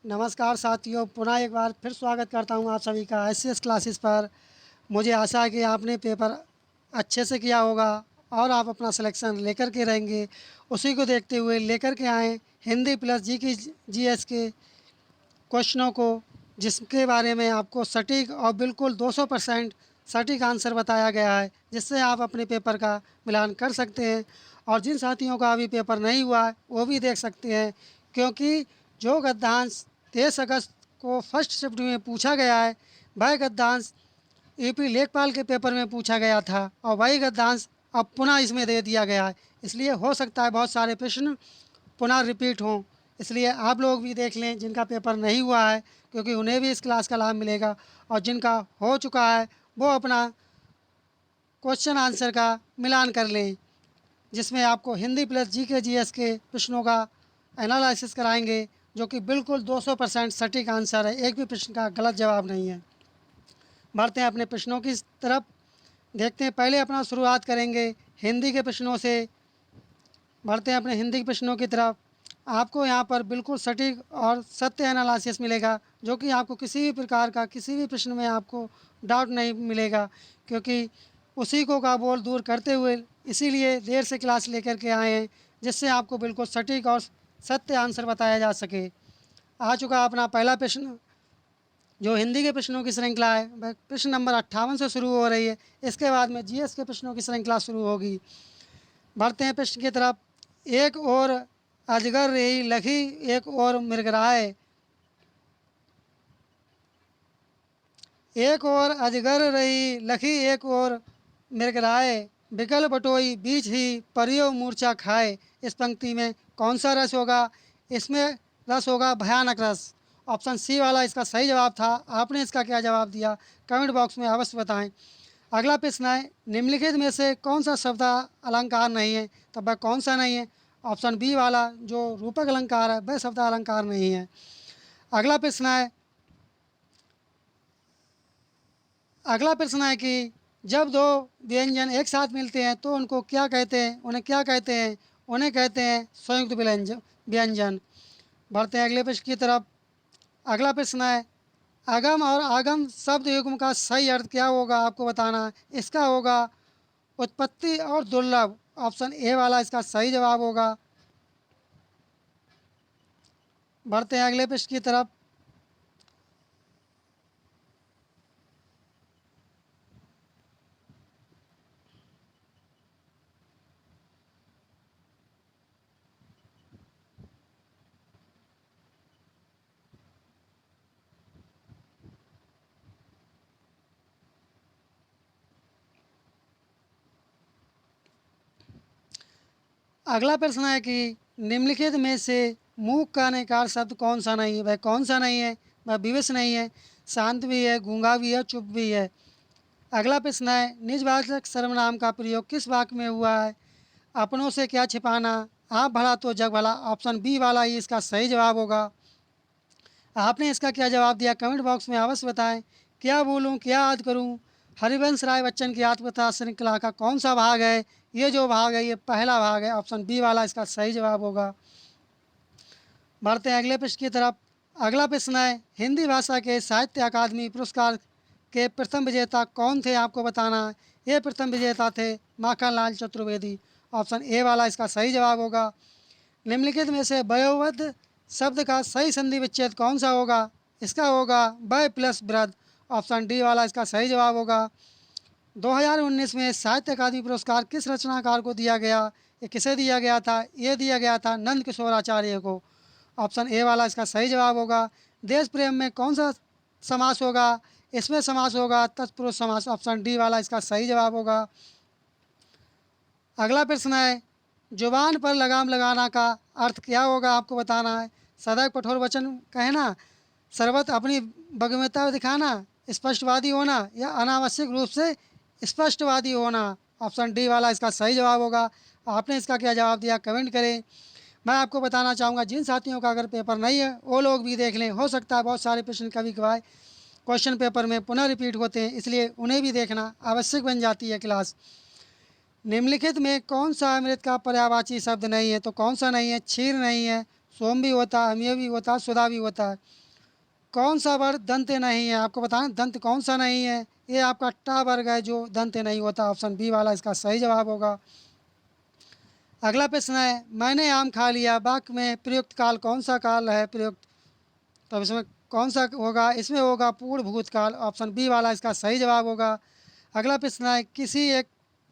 नमस्कार साथियों, पुनः एक बार फिर स्वागत करता हूं आप सभी का एससीएस क्लासेस पर। मुझे आशा है कि आपने पेपर अच्छे से किया होगा और आप अपना सिलेक्शन लेकर के रहेंगे। उसी को देखते हुए लेकर के आए हिंदी प्लस जी की जीएस के क्वेश्चनों को, जिसके बारे में आपको सटीक और बिल्कुल 200% सटीक आंसर बताया गया है, जिससे आप अपने पेपर का मिलान कर सकते हैं। और जिन साथियों का अभी पेपर नहीं हुआ है वो भी देख सकते हैं, क्योंकि जो गद्यांश 23 अगस्त को फर्स्ट शिफ्ट में पूछा गया है, वह गद्यांश यूपी लेखपाल के पेपर में पूछा गया था और वही गद्यांश अब पुनः इसमें दे दिया गया है। इसलिए हो सकता है बहुत सारे प्रश्न पुनः रिपीट हों। इसलिए आप लोग भी देख लें जिनका पेपर नहीं हुआ है, क्योंकि उन्हें भी इस क्लास का लाभ मिलेगा। और जिनका हो चुका है वो अपना क्वेश्चन आंसर का मिलान कर लें, जिसमें आपको हिंदी प्लस जी के जीएस के प्रश्नों का एनालिसिस कराएंगे, जो कि बिल्कुल 200% सटीक आंसर है, एक भी प्रश्न का गलत जवाब नहीं है। बढ़ते हैं अपने प्रश्नों की तरफ। देखते हैं, पहले अपना शुरुआत करेंगे हिंदी के प्रश्नों से। बढ़ते हैं अपने हिंदी के प्रश्नों की तरफ। आपको यहाँ पर बिल्कुल सटीक और सत्य एनालिसिस मिलेगा, जो कि आपको किसी भी प्रकार का किसी भी प्रश्न में आपको डाउट नहीं मिलेगा, क्योंकि उसी को का बोल दूर करते हुए इसीलिए देर से क्लास लेकर के आए हैं, जिससे आपको बिल्कुल सटीक और सत्य आंसर बताया जा सके। आ चुका अपना पहला प्रश्न, जो हिंदी के प्रश्नों की श्रृंखला है वह प्रश्न नंबर 58 से शुरू हो रही है। इसके बाद में जीएस के प्रश्नों की श्रृंखला शुरू होगी। बढ़ते हैं प्रश्न की तरफ। एक और अजगर रही लखी, एक और मृगराए। एक और अजगर रही लखी, एक और मृगराए, बिकल बटोई बीच ही परियो मूर्छा खाए। इस पंक्ति में कौन सा रस होगा? इसमें रस होगा भयानक रस। ऑप्शन सी वाला इसका सही जवाब था। आपने इसका क्या जवाब दिया, कमेंट बॉक्स में अवश्य बताएं। अगला प्रश्न है, निम्नलिखित में से कौन सा शब्द अलंकार नहीं है? तब वह कौन सा नहीं है? ऑप्शन बी वाला जो रूपक अलंकार है वह शब्द अलंकार नहीं है। अगला प्रश्न है, अगला प्रश्न है कि जब दो व्यंजन एक साथ मिलते हैं तो उनको क्या कहते हैं? उन्हें क्या कहते हैं? उन्हें कहते हैं संयुक्त व्यंजन व्यंजन। बढ़ते हैं अगले प्रश्न की तरफ। अगला प्रश्न है, अगम और आगम शब्द युग्म का सही अर्थ क्या होगा? आपको बताना है। इसका होगा उत्पत्ति और दुर्लभ। ऑप्शन ए वाला इसका सही जवाब होगा। बढ़ते हैं अगले प्रश्न की तरफ। अगला प्रश्न है कि निम्नलिखित में से मूक का नकार शब्द कौन सा नहीं है? वह कौन सा नहीं है? वह विवश नहीं है, शांत भी है, गूंगा भी है, चुप भी है। अगला प्रश्न है, निजवाचक सर्वनाम का प्रयोग किस वाक्य में हुआ है? अपनों से क्या छिपाना, आप भला तो जग भला। ऑप्शन बी वाला ही इसका सही जवाब होगा। आपने इसका क्या जवाब दिया, कमेंट बॉक्स में अवश्य बताएं। क्या बोलूं, क्या याद करूं, हरिवंश राय बच्चन की आत्मकथा श्रृंखला का कौन सा भाग है? ये जो भाग है ये पहला भाग है। ऑप्शन बी वाला इसका सही जवाब होगा। बढ़ते हैं अगले प्रश्न की तरफ। अगला प्रश्न है, हिंदी भाषा के साहित्य अकादमी पुरस्कार के प्रथम विजेता कौन थे? आपको बताना है। ये प्रथम विजेता थे माखनलाल चतुर्वेदी। ऑप्शन ए वाला इसका सही जवाब होगा। निम्नलिखित में से वयोवृद्ध शब्द का सही संधि विच्छेद कौन सा होगा? इसका होगा वय प्लस वृद्ध। ऑप्शन डी वाला इसका सही जवाब होगा। 2019 में साहित्य अकादमी पुरस्कार किस रचनाकार को दिया गया? ये किसे दिया गया था? ये दिया गया था नंद किशोर आचार्य को। ऑप्शन ए वाला इसका सही जवाब होगा। देश प्रेम में कौन सा समास होगा? इसमें समास होगा तत्पुरुष समास। ऑप्शन डी वाला इसका सही जवाब होगा। अगला प्रश्न है, जुबान पर लगाम लगाना का अर्थ क्या होगा? आपको बताना है। सदैव कठोर वचन कहना, सर्वत अपनी बगमता दिखाना, स्पष्टवादी होना या अनावश्यक रूप से स्पष्टवादी होना। ऑप्शन डी वाला इसका सही जवाब होगा। आपने इसका क्या जवाब दिया, कमेंट करें। मैं आपको बताना चाहूँगा, जिन साथियों का अगर पेपर नहीं है वो लोग भी देख लें। हो सकता है बहुत सारे प्रश्न कभी कभार क्वेश्चन पेपर में पुनः रिपीट होते हैं, इसलिए उन्हें भी देखना आवश्यक बन जाती है क्लास। निम्नलिखित में कौन सा अमृत का पर्यायवाची शब्द नहीं है? तो कौन सा नहीं है? क्षीर नहीं है, सोम भी होता है, अमेय भी होता है, सुधा भी होता है। कौन सा वर्ग दंत नहीं है, आपको बताना दंत कौन सा नहीं है। ये आपका टा वर्ग है जो दंत नहीं होता, ऑप्शन बी वाला इसका सही जवाब होगा। अगला प्रश्न है, मैंने आम खा लिया वाक्य में प्रयुक्त काल कौन सा काल है प्रयुक्त, तो अब इसमें कौन सा होगा, इसमें होगा पूर्ण भूतकाल, ऑप्शन बी वाला इसका सही जवाब होगा। अगला प्रश्न है, किसी एक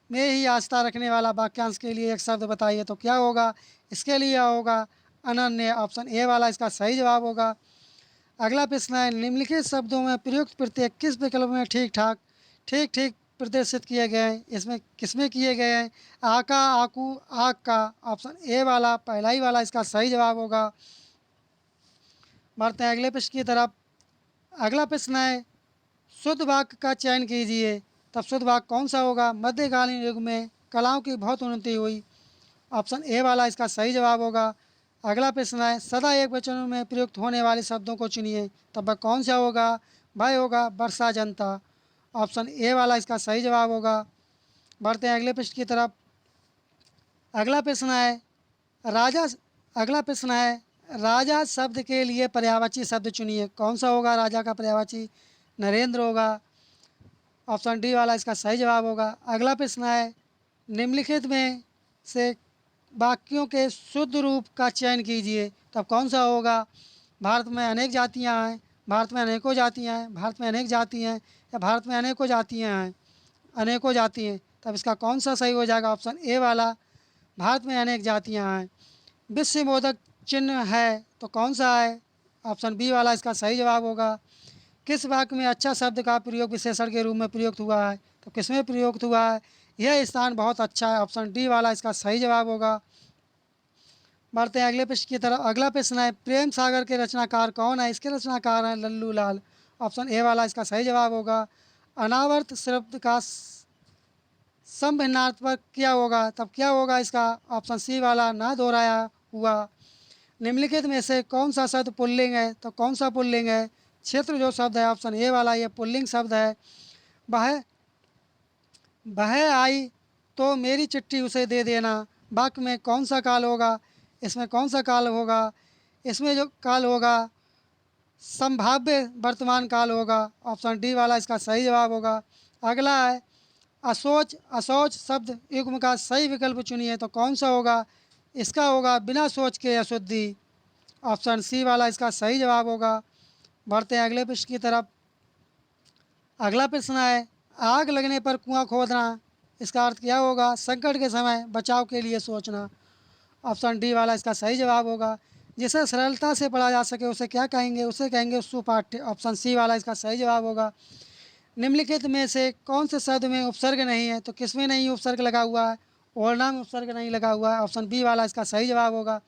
में ही आस्था रखने वाला वाक्यांश के लिए एक शब्द बताइए, तो क्या होगा, इसके लिए होगा अनन्य, ऑप्शन ए वाला इसका सही जवाब होगा। अगला प्रश्न है, निम्नलिखित शब्दों में प्रयुक्त प्रत्यय किस विकल्प में ठीक ठीक प्रदर्शित किए गए हैं, इसमें किसमें किए गए हैं, आका, आकू, आग का, ऑप्शन ए वाला पहला ही वाला इसका सही जवाब होगा। बढ़ते हैं अगले प्रश्न की तरफ। अगला प्रश्न है, शुद्ध वाक्य का चयन कीजिए, तब शुद्ध वाक्य कौन सा होगा, मध्यकालीन युग में कलाओं की बहुत उन्नति हुई, ऑप्शन ए वाला इसका सही जवाब होगा। अगला प्रश्न है, सदा एक वचनों में प्रयुक्त होने वाले शब्दों को चुनिए, तब वह कौन सा होगा, वह होगा वर्षा जनता, ऑप्शन ए वाला इसका सही जवाब होगा। बढ़ते हैं अगले प्रश्न की तरफ। अगला प्रश्न है, राजा अगला प्रश्न है, राजा शब्द के लिए पर्यायवाची शब्द चुनिए, कौन सा होगा राजा का पर्यायवाची, नरेंद्र होगा, ऑप्शन डी वाला इसका सही जवाब होगा। अगला प्रश्न है, निम्नलिखित में से वाक्यों के शुद्ध रूप का चयन कीजिए, तब कौन सा होगा, भारत में अनेक जातियां हैं, भारत में अनेकों जातियां हैं, भारत में अनेक जाति हैं, या भारत में अनेकों जातियां हैं, अनेकों जाति हैं, तब इसका कौन सा सही हो जाएगा, ऑप्शन ए वाला भारत में अनेक जातियां हैं। विश्व मोदक चिन्ह है तो कौन सा है, ऑप्शन बी वाला इसका सही जवाब होगा। किस वाक्य में अच्छा शब्द का प्रयोग विशेषण के रूप में प्रयुक्त हुआ है, तो किसमें प्रयुक्त हुआ है, यह स्थान बहुत अच्छा है, ऑप्शन डी वाला इसका सही जवाब होगा। बढ़ते हैं अगले प्रश्न की तरफ। अगला प्रश्न है, प्रेम सागर के रचनाकार कौन है, इसके रचनाकार हैं लल्लू लाल, ऑप्शन ए वाला इसका सही जवाब होगा। अनावर्त शब्द का समभिन्नात्मक क्या होगा, तब क्या होगा इसका, ऑप्शन सी वाला ना दोहराया हुआ। निम्नलिखित में से कौन सा शब्द पुल्लिंग है, तो कौन सा पुल्लिंग है, क्षेत्र जो शब्द है, ऑप्शन ए वाला ये पुल्लिंग शब्द है। वह वह आई तो मेरी चिट्ठी उसे दे देना, वाक्य में कौन सा काल होगा, इसमें कौन सा काल होगा, इसमें जो काल होगा संभाव्य वर्तमान काल होगा, ऑप्शन डी वाला इसका सही जवाब होगा। अगला है, असोच असोच शब्द युग्म का सही विकल्प चुनिए, तो कौन सा होगा, इसका होगा बिना सोच के अशुद्धि, ऑप्शन सी वाला इसका सही जवाब होगा। बढ़ते हैं अगले प्रश्न की तरफ। अगला प्रश्न है, आग लगने पर कुआं खोदना, इसका अर्थ क्या होगा, संकट के समय बचाव के लिए सोचना, ऑप्शन डी वाला इसका सही जवाब होगा। जिसे सरलता से पढ़ा जा सके उसे क्या कहेंगे, उसे कहेंगे सुपाठ्य, ऑप्शन सी वाला इसका सही जवाब होगा। निम्नलिखित में से कौन से शब्द में उपसर्ग नहीं है, तो किसमें नहीं उपसर्ग लगा हुआ है, ओढ़ना में उपसर्ग नहीं लगा हुआ है, ऑप्शन बी वाला इसका सही जवाब होगा।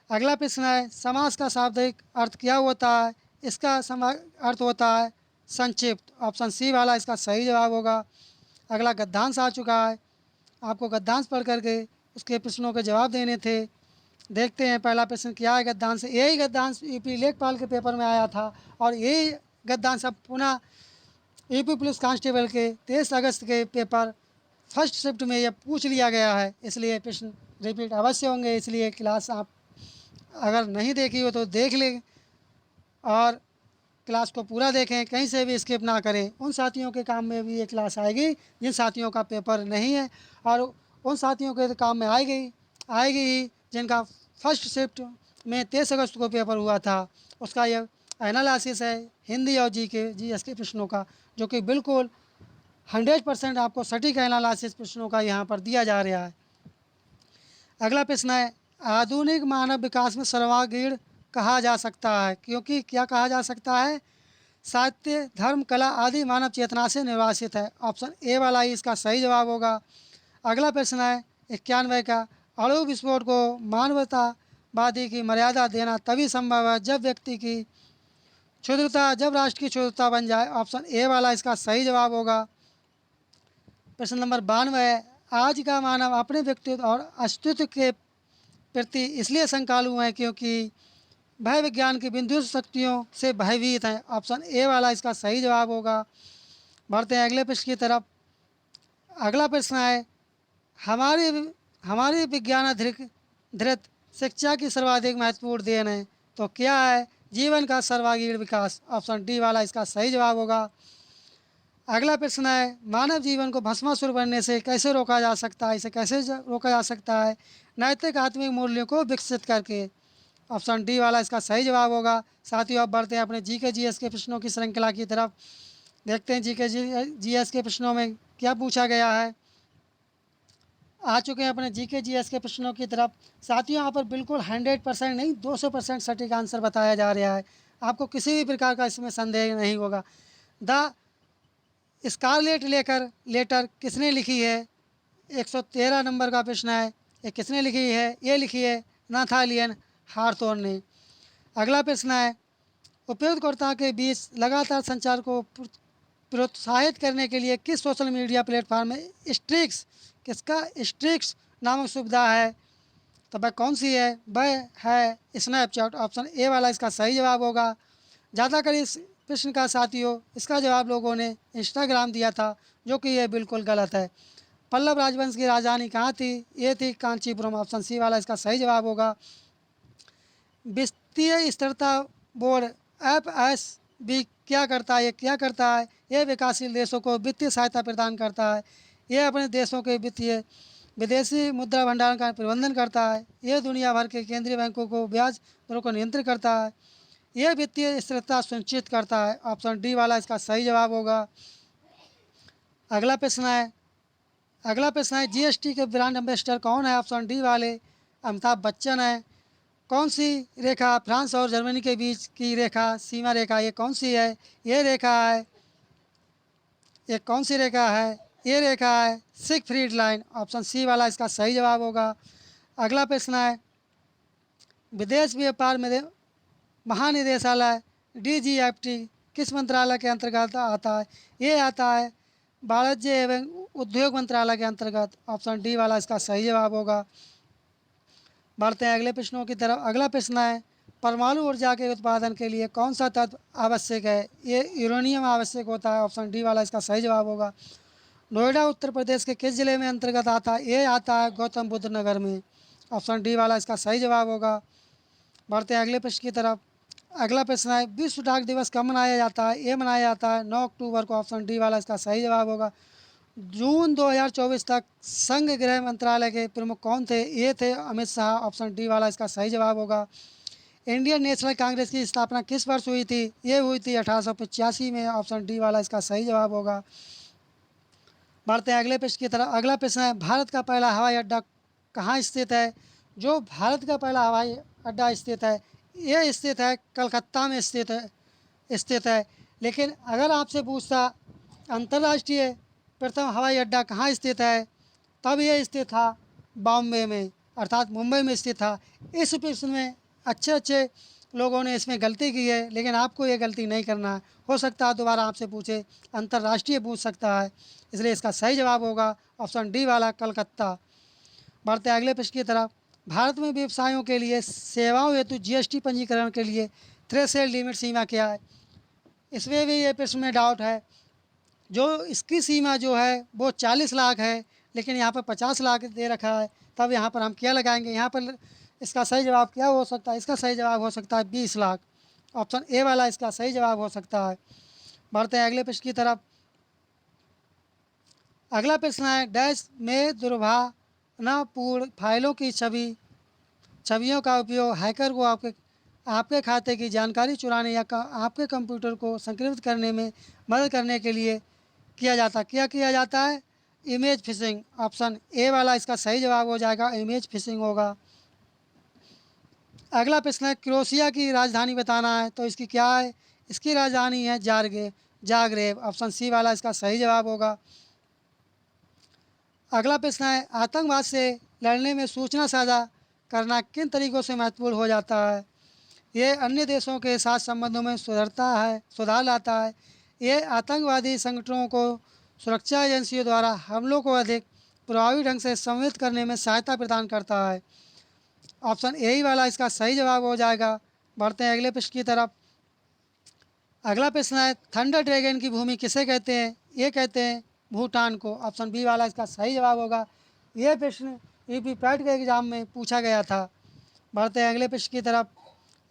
अगला प्रश्न है, समास का शाब्दिक अर्थ क्या होता है, इसका अर्थ होता है संक्षिप्त, ऑप्शन सी वाला इसका सही जवाब होगा। अगला गद्यांश आ चुका है, आपको गद्यांश पढ़ करके उसके प्रश्नों के जवाब देने थे। देखते हैं पहला प्रश्न क्या है गद्यांश। यही गद्यांश यूपी लेखपाल के पेपर में आया था और यही गद्यांश अब पुनः यूपी पुलिस कांस्टेबल के 23 अगस्त के पेपर फर्स्ट शिफ्ट में यह पूछ लिया गया है, इसलिए प्रश्न रिपीट अवश्य होंगे। इसलिए क्लास आप अगर नहीं देखी हो तो देख लें और क्लास को पूरा देखें, कहीं से भी स्किप ना करें। उन साथियों के काम में भी ये क्लास आएगी जिन साथियों का पेपर नहीं है, और उन साथियों के काम में आएगी ही जिनका फर्स्ट शिफ्ट में 23 अगस्त को पेपर हुआ था। उसका यह एनालिसिस है हिंदी और जीएस के प्रश्नों का, जो कि बिल्कुल 100% आपको सटीक एनालिसिस प्रश्नों का यहाँ पर दिया जा रहा है। अगला प्रश्न है, आधुनिक मानव विकास में सर्वांगीण कहा जा सकता है, क्योंकि क्या कहा जा सकता है, साहित्य, धर्म, कला आदि मानव चेतना से निर्वासित है, ऑप्शन ए वाला ही इसका सही जवाब होगा। अगला प्रश्न है 91 का, अणु विस्फोट को मानवतावादी की मर्यादा देना तभी संभव है जब व्यक्ति की क्षुद्रता, जब राष्ट्र की क्षुद्रता बन जाए, ऑप्शन ए वाला इसका सही जवाब होगा। प्रश्न नंबर 92 है, आज का मानव अपने व्यक्तित्व और अस्तित्व के प्रति इसलिए शंकालु है क्योंकि भय विज्ञान की बिंदु शक्तियों से भयभीत है, ऑप्शन ए वाला इसका सही जवाब होगा। बढ़ते हैं अगले प्रश्न की तरफ। अगला प्रश्न है, हमारी हमारी विज्ञान धृत शिक्षा की सर्वाधिक महत्वपूर्ण देन है? तो क्या है? जीवन का सर्वांगीण विकास। ऑप्शन डी वाला इसका सही जवाब होगा। अगला प्रश्न है, मानव जीवन को भस्मासुर बनने से कैसे रोका जा सकता है? इसे कैसे रोका जा सकता है? नैतिक आत्मिक मूल्यों को विकसित करके। ऑप्शन डी वाला इसका सही जवाब होगा। साथियों, अब बढ़ते हैं अपने जीके जीएस के प्रश्नों की श्रृंखला की तरफ। देखते हैं जीके जीएस के प्रश्नों में क्या पूछा गया है। आ चुके हैं अपने जीके जीएस के प्रश्नों की तरफ। साथियों, यहाँ पर बिल्कुल 100% नहीं, 200% सटीक आंसर बताया जा रहा है। आपको किसी भी प्रकार का इसमें संदेह नहीं होगा। द स्कारलेट लेटर किसने लिखी है? 113 नंबर का प्रश्न है। ये किसने लिखी है? ये लिखी है नाथालियन हार्थोन ने। अगला प्रश्न है, उपयोगकर्ताओं के बीच लगातार संचार को प्रोत्साहित करने के लिए किस सोशल मीडिया प्लेटफॉर्म में स्ट्रिक्स नामक सुविधा है? तो वह कौन सी है? वह है स्नैपचैट। ऑप्शन ए वाला इसका सही जवाब होगा। ज़्यादातर इस प्रश्न का साथियों इसका जवाब लोगों ने इंस्टाग्राम दिया था, जो कि ये बिल्कुल गलत है। पल्लव राजवंश की राजधानी कहाँ थी? ये थी कांचीपुरम। ऑप्शन सी वाला इसका सही जवाब होगा। वित्तीय स्थिरता बोर्ड FSB क्या करता है? ये क्या करता है? ये विकासशील देशों को वित्तीय सहायता प्रदान करता है। ये अपने देशों के वित्तीय विदेशी मुद्रा भंडारण का प्रबंधन करता है। ये दुनिया भर के केंद्रीय बैंकों को ब्याज दरों को नियंत्रित करता है। यह वित्तीय स्थिरता सुनिश्चित करता है। ऑप्शन डी वाला इसका सही जवाब होगा। अगला प्रश्न है जीएसटी के ब्रांड एम्बेसडर कौन है? ऑप्शन डी वाले अमिताभ बच्चन है। कौन सी रेखा फ्रांस और जर्मनी के बीच की रेखा, सीमा रेखा, ये कौन सी है? ये रेखा है, ये कौन सी रेखा है? ये रेखा है सिगफ्रीड लाइन। ऑप्शन सी वाला इसका सही जवाब होगा। अगला प्रश्न है, विदेश व्यापार में महानिदेशालय DGFT किस मंत्रालय के अंतर्गत आता है? ये आता है वाणिज्य एवं उद्योग मंत्रालय के अंतर्गत। ऑप्शन डी वाला इसका सही जवाब होगा। बढ़ते हैं अगले प्रश्नों की तरफ। अगला प्रश्न है, परमाणु ऊर्जा के उत्पादन के लिए कौन सा तत्व आवश्यक है? ये यूरेनियम आवश्यक होता है। ऑप्शन डी वाला इसका सही जवाब होगा। नोएडा उत्तर प्रदेश के किस जिले में अंतर्गत आता है? ये आता है गौतम बुद्ध नगर में। ऑप्शन डी वाला इसका सही जवाब होगा। बढ़ते हैं अगले प्रश्न की तरफ। अगला प्रश्न है, विश्व डाक दिवस कब मनाया जाता है? ये मनाया जाता है 9 अक्टूबर को। ऑप्शन डी वाला इसका सही जवाब होगा। जून 2024 तक संघ गृह मंत्रालय के प्रमुख कौन थे? ये थे अमित शाह। ऑप्शन डी वाला इसका सही जवाब होगा। इंडियन नेशनल कांग्रेस की स्थापना किस वर्ष हुई थी? ये हुई थी 1885 में। ऑप्शन डी वाला इसका सही जवाब होगा। बढ़ते हैं अगले प्रश्न की तरफ। अगला प्रश्न है, भारत का पहला हवाई अड्डा कहाँ स्थित है? जो भारत का पहला हवाई अड्डा स्थित है, ये स्थित है कलकत्ता में स्थित है। लेकिन अगर आपसे पूछता अंतर्राष्ट्रीय प्रथम हवाई अड्डा कहाँ स्थित है, तब ये स्थित था बॉम्बे में, अर्थात मुंबई में स्थित था। इस प्रश्न में अच्छे लोगों ने इसमें गलती की है, लेकिन आपको ये गलती नहीं करना है। हो सकता है दोबारा आपसे पूछे, अंतर्राष्ट्रीय पूछ सकता है, इसलिए इसका सही जवाब होगा ऑप्शन डी वाला कलकत्ता। बढ़ते अगले प्रश्न की तरफ। भारत में व्यवसायों के लिए सेवाओं हेतु GST पंजीकरण के लिए थ्रेशोल्ड लिमिट सीमा क्या है? इसमें भी ये प्रश्न में डाउट है। जो इसकी सीमा जो है वो 40 लाख है, लेकिन यहाँ पर 50 लाख दे रखा है। तब यहाँ पर हम क्या लगाएंगे? यहाँ पर इसका सही जवाब क्या हो सकता है? इसका सही जवाब हो सकता है 20 लाख। ऑप्शन ए वाला इसका सही जवाब हो सकता है। बढ़ते हैं अगले प्रश्न की तरफ। अगला प्रश्न है, डैश में दुर्भावनापूर्ण फाइलों की छवियों का उपयोग हैकर को आपके खाते की जानकारी चुराने या आपके कंप्यूटर को संक्रमित करने में मदद करने के लिए किया जाता है? Image fishing. ऑप्शन ए वाला इसका सही जवाब हो जाएगा, इमेज फिशिंग होगा। अगला प्रश्न है, क्रोएशिया की राजधानी बताना है, तो इसकी क्या है? इसकी राजधानी है जाग्रेब। ऑप्शन सी वाला इसका सही जवाब होगा। अगला प्रश्न है, आतंकवाद से लड़ने में सूचना साझा करना किन तरीक़ों से महत्वपूर्ण हो जाता है? ये अन्य देशों के साथ संबंधों में सुधार लाता है। ये आतंकवादी संगठनों को सुरक्षा एजेंसियों द्वारा हमलों को अधिक प्रभावी ढंग से समन्वित करने में सहायता प्रदान करता है। ऑप्शन ए ही वाला इसका सही जवाब हो जाएगा। बढ़ते हैं अगले प्रश्न की तरफ। अगला प्रश्न है, थंडर ड्रैगन की भूमि किसे कहते हैं? ये कहते हैं भूटान को। ऑप्शन बी वाला इसका सही जवाब होगा। यह प्रश्न यूपी पैट के एग्ज़ाम में पूछा गया था। बढ़ते हैं अगले प्रश्न की तरफ।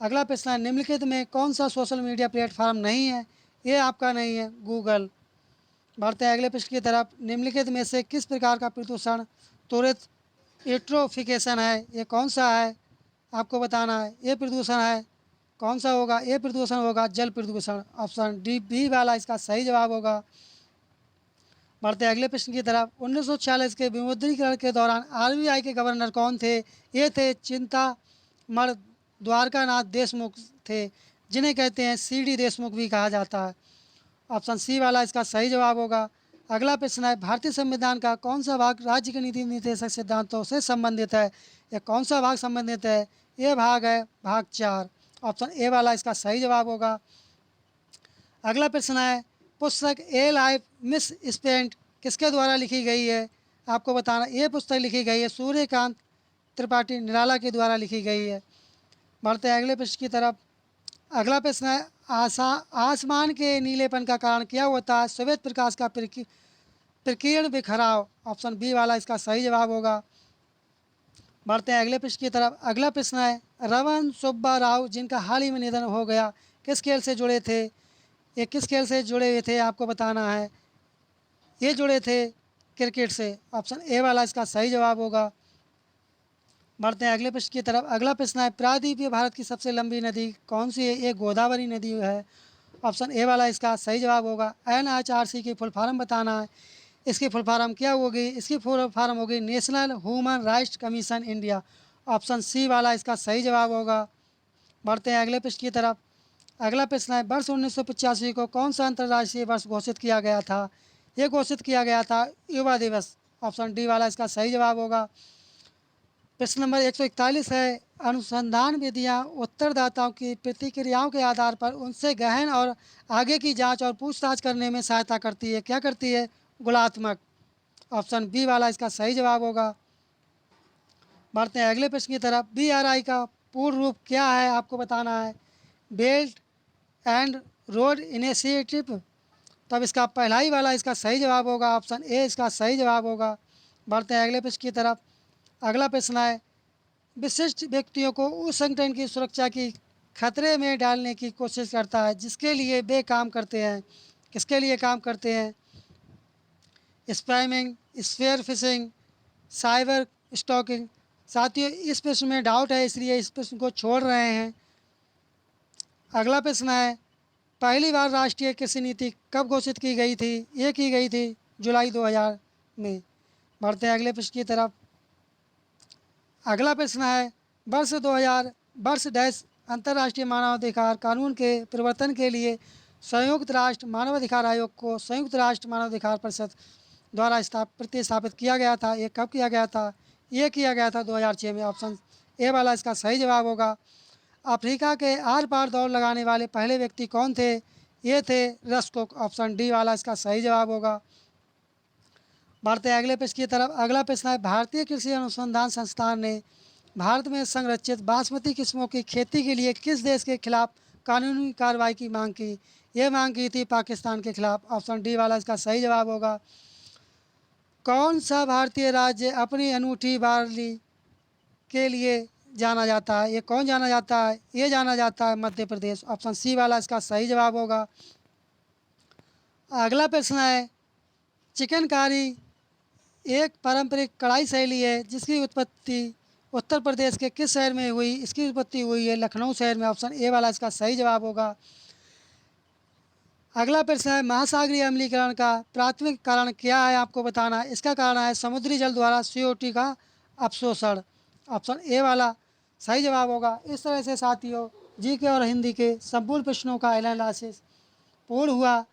अगला प्रश्न है, निम्नलिखित में कौन सा सोशल मीडिया प्लेटफॉर्म नहीं है? ये आपका नहीं है, गूगल। बढ़ते हैं अगले प्रश्न की तरफ। निम्नलिखित में से किस प्रकार का प्रदूषण त्वरित यूट्रोफिकेशन है? ये कौन सा है आपको बताना है। ये प्रदूषण है, कौन सा होगा? ये प्रदूषण होगा जल प्रदूषण। ऑप्शन डी बी वाला इसका सही जवाब होगा। बढ़ते हैं अगले प्रश्न की तरफ। 1946 के विमुद्रीकरण के दौरान आरबीआई के गवर्नर कौन थे? ये थे चिंतामण द्वारकानाथ देशमुख थे, जिन्हें कहते हैं सीडी देशमुख भी कहा जाता है। ऑप्शन सी वाला इसका सही जवाब होगा। अगला प्रश्न है, भारतीय संविधान का कौन सा भाग राज्य के नीति निर्देशक सिद्धांतों से संबंधित है? यह कौन सा भाग संबंधित है? ये भाग है भाग 4। ऑप्शन ए वाला इसका सही जवाब होगा। अगला प्रश्न है, पुस्तक ए लाइफ मिस स्पेंट किसके द्वारा लिखी गई है? आपको बताना। ये पुस्तक लिखी गई है सूर्यकांत त्रिपाठी निराला के द्वारा लिखी गई है। बढ़ते हैं अगले प्रश्न की तरफ। अगला प्रश्न है, आसमान के नीलेपन का कारण क्या होता है? श्वेत प्रकाश का प्रकीर्ण बिखराव। ऑप्शन बी वाला इसका सही जवाब होगा। बढ़ते हैं अगले प्रश्न की तरफ। अगला प्रश्न है, रमन सुब्बा राव जिनका हाल ही में निधन हो गया, किस खेल से जुड़े थे? ये किस खेल से जुड़े हुए थे आपको बताना है। ये जुड़े थे क्रिकेट से। ऑप्शन ए वाला इसका सही जवाब होगा। बढ़ते हैं अगले प्रश्न की तरफ। अगला प्रश्न है, प्रायद्वीपीय भारत की सबसे लंबी नदी कौन सी है? ये गोदावरी नदी है। ऑप्शन ए वाला इसका सही जवाब होगा। NHRC की फुल फॉर्म बताना है। इसकी फुल फॉर्म क्या होगी? इसकी फुल फॉर्म होगी national human rights commission India. Option C वाला इसका सही जवाब होगा। बढ़ते हैं अगले प्रश्न की तरफ। अगला प्रश्न है, वर्ष 1985 को कौन सा अंतर्राष्ट्रीय वर्ष घोषित किया गया था? ये घोषित किया गया था युवा दिवस। ऑप्शन डी वाला इसका सही जवाब होगा। प्रश्न नंबर 141 है, अनुसंधान विधियाँ उत्तरदाताओं की प्रतिक्रियाओं के आधार पर उनसे गहन और आगे की जांच और पूछताछ करने में सहायता करती है। क्या करती है? गुणात्मक। ऑप्शन बी वाला इसका सही जवाब होगा। बढ़ते हैं अगले प्रश्न की तरफ। BRI का पूर्ण रूप क्या है आपको बताना है। Belt and road initiative. तब इसका पहला ही वाला इसका सही जवाब होगा। ऑप्शन ए इसका सही जवाब होगा। बढ़ते हैं अगले प्रश्न की तरफ। अगला प्रश्न है, विशिष्ट व्यक्तियों को उस संगठन की सुरक्षा की खतरे में डालने की कोशिश करता है जिसके लिए वे काम करते हैं। किसके लिए काम करते हैं? Spamming, sphere fishing, cyber stalking. साथियों, इस प्रश्न में डाउट है, इसलिए इस प्रश्न को छोड़ रहे हैं। अगला प्रश्न है, पहली बार राष्ट्रीय कृषि नीति कब घोषित की गई थी? ये की गई थी जुलाई 2000 में। बढ़ते हैं अगले प्रश्न की तरफ। अगला प्रश्न है, वर्ष 2000 वर्ष डैश अंतर्राष्ट्रीय मानवाधिकार कानून के प्रवर्तन के लिए संयुक्त राष्ट्र मानवाधिकार आयोग को संयुक्त राष्ट्र मानवाधिकार परिषद द्वारा प्रतिस्थापित किया गया था। ये कब किया गया था? ये किया गया था 2006 में। ऑप्शन ए वाला इसका सही जवाब होगा। अफ्रीका के आर पार दौड़ लगाने वाले पहले व्यक्ति कौन थे? ये थे रस्कुक। ऑप्शन डी वाला इसका सही जवाब होगा। बढ़ते हैं अगले प्रश्न की तरफ। अगला प्रश्न है, भारतीय कृषि अनुसंधान संस्थान ने भारत में संरक्षित बासमती किस्मों की खेती के लिए किस देश के खिलाफ कानूनी कार्रवाई की मांग की? ये मांग की थी पाकिस्तान के खिलाफ। ऑप्शन डी वाला इसका सही जवाब होगा। कौन सा भारतीय राज्य अपनी अनूठी बार्ली के लिए जाना जाता है? ये कौन जाना जाता है? ये जाना जाता है मध्य प्रदेश। ऑप्शन सी वाला इसका सही जवाब होगा। अगला प्रश्न है, चिकनकारी एक पारंपरिक कढ़ाई शैली है जिसकी उत्पत्ति उत्तर प्रदेश के किस शहर में हुई? इसकी उत्पत्ति हुई है लखनऊ शहर में। ऑप्शन ए वाला इसका सही जवाब होगा। अगला प्रश्न है, महासागरीय अम्लीकरण का प्राथमिक कारण क्या है आपको बताना है। इसका कारण है समुद्री जल द्वारा CO2 का अवशोषण। ऑप्शन ए वाला सही जवाब होगा। इस तरह से साथियों, GK और हिंदी के संपूर्ण प्रश्नों का एनालिसिस पूर्ण हुआ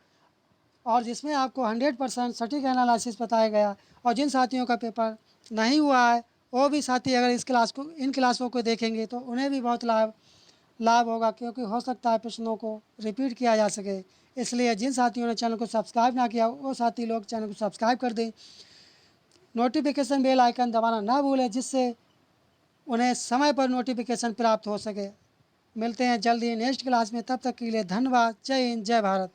और जिसमें आपको 100% सटीक एनालिसिस बताया गया। और जिन साथियों का पेपर नहीं हुआ है वो भी साथी अगर इन क्लासों को देखेंगे तो उन्हें भी बहुत लाभ होगा, क्योंकि हो सकता है प्रश्नों को रिपीट किया जा सके। इसलिए जिन साथियों ने चैनल को सब्सक्राइब ना किया वो साथी लोग चैनल को सब्सक्राइब कर दें। नोटिफिकेशन बेल आइकन दबाना ना भूलें जिससे उन्हें समय पर नोटिफिकेशन प्राप्त हो सके। मिलते हैं जल्दी नेक्स्ट क्लास में, तब तक के लिए धन्यवाद। जय हिंद, जय भारत।